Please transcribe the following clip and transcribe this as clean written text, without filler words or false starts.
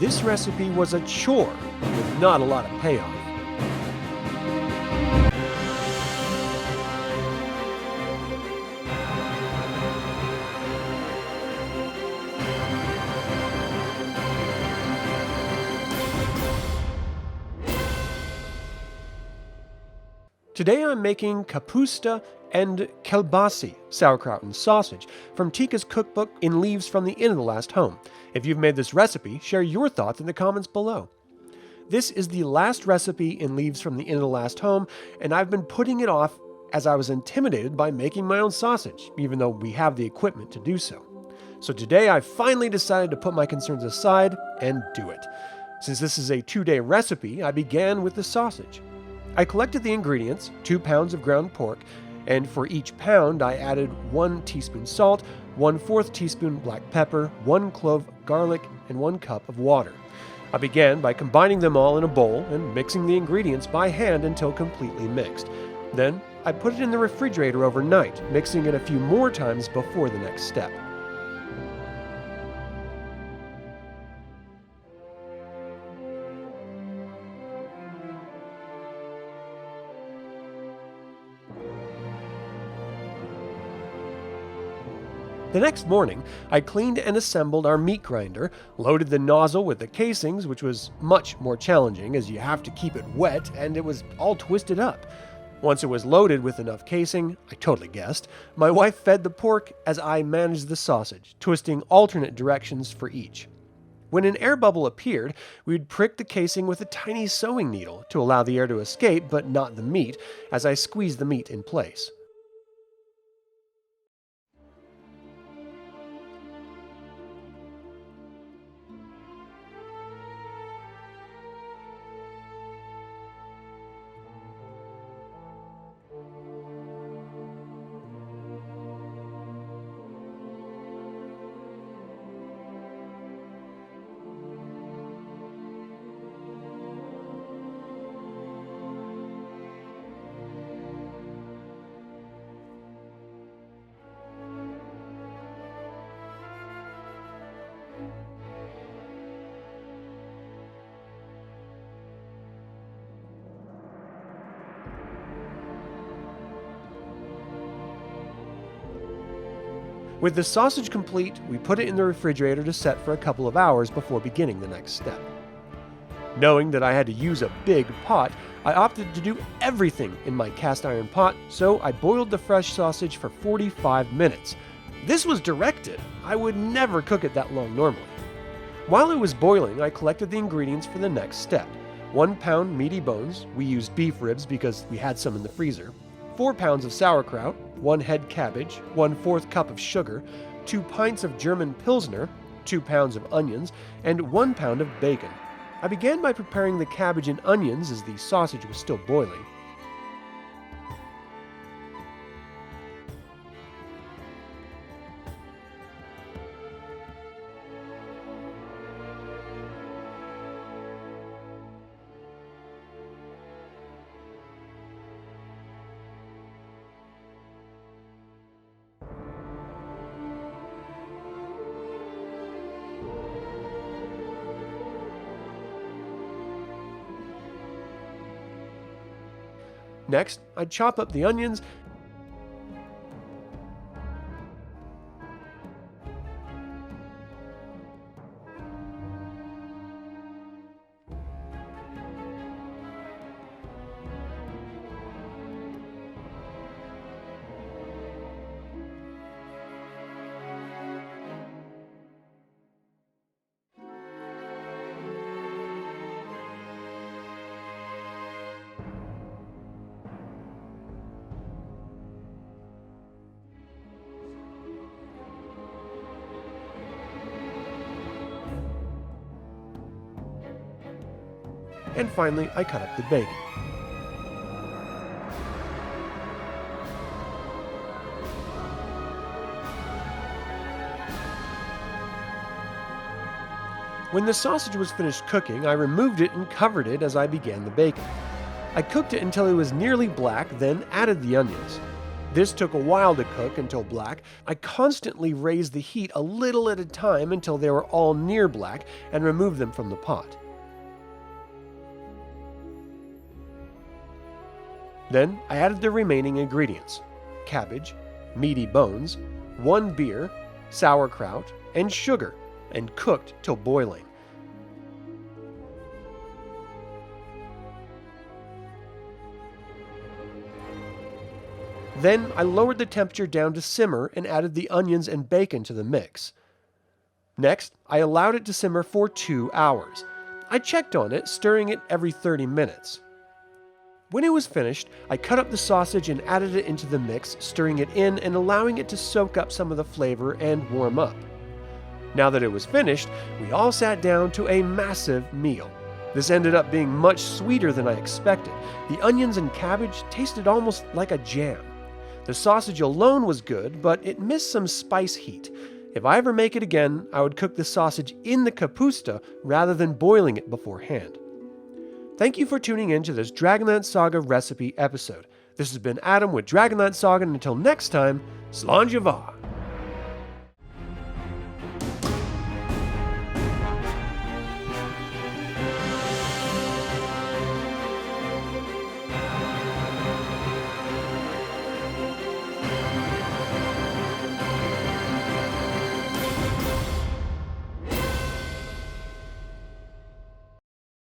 this recipe was a chore with not a lot of payoff. Today I'm making Kapusta and Kelbassi, sauerkraut and sausage, from Tika's cookbook in Leaves from the Inn of the Last Home. If you've made this recipe, share your thoughts in the comments below. This is the last recipe in Leaves from the Inn of the Last Home, and I've been putting it off as I was intimidated by making my own sausage, even though we have the equipment to do so. So today I finally decided to put my concerns aside and do it. Since this is a 2-day recipe, I began with the sausage. I collected the ingredients, 2 pounds of ground pork, and for each pound I added 1 teaspoon salt, 1/4 teaspoon black pepper, 1 clove garlic, and 1 cup of water. I began by combining them all in a bowl and mixing the ingredients by hand until completely mixed. Then I put it in the refrigerator overnight, mixing it a few more times before the next step. The next morning, I cleaned and assembled our meat grinder, loaded the nozzle with the casings, which was much more challenging as you have to keep it wet and it was all twisted up. Once it was loaded with enough casing, I totally guessed, my wife fed the pork as I managed the sausage, twisting alternate directions for each. When an air bubble appeared, we would prick the casing with a tiny sewing needle to allow the air to escape but not the meat as I squeezed the meat in place. With the sausage complete, we put it in the refrigerator to set for a couple of hours before beginning the next step. Knowing that I had to use a big pot, I opted to do everything in my cast iron pot, so I boiled the fresh sausage for 45 minutes. This was directed. I would never cook it that long normally. While it was boiling, I collected the ingredients for the next step. 1 pound meaty bones, we used beef ribs because we had some in the freezer, 4 pounds of sauerkraut, 1 head cabbage, 1/4 cup of sugar, 2 pints of German Pilsner, 2 pounds of onions, and 1 pound of bacon. I began by preparing the cabbage and onions as the sausage was still boiling. Next, I'd chop up the onions and finally I cut up the bacon. When the sausage was finished cooking, I removed it and covered it as I began the bacon. I cooked it until it was nearly black, then added the onions. This took a while to cook until black. I constantly raised the heat a little at a time until they were all near black and removed them from the pot. Then I added the remaining ingredients: cabbage, meaty bones, 1 beer, sauerkraut, and sugar, and cooked till boiling. Then I lowered the temperature down to simmer and added the onions and bacon to the mix. Next, I allowed it to simmer for 2 hours. I checked on it, stirring it every 30 minutes. When it was finished, I cut up the sausage and added it into the mix, stirring it in and allowing it to soak up some of the flavor and warm up. Now that it was finished, we all sat down to a massive meal. This ended up being much sweeter than I expected. The onions and cabbage tasted almost like a jam. The sausage alone was good, but it missed some spice heat. If I ever make it again, I would cook the sausage in the kapusta rather than boiling it beforehand. Thank you for tuning in to this DragonLance Saga recipe episode. This has been Adam with DragonLance Saga, and until next time, Slán Java!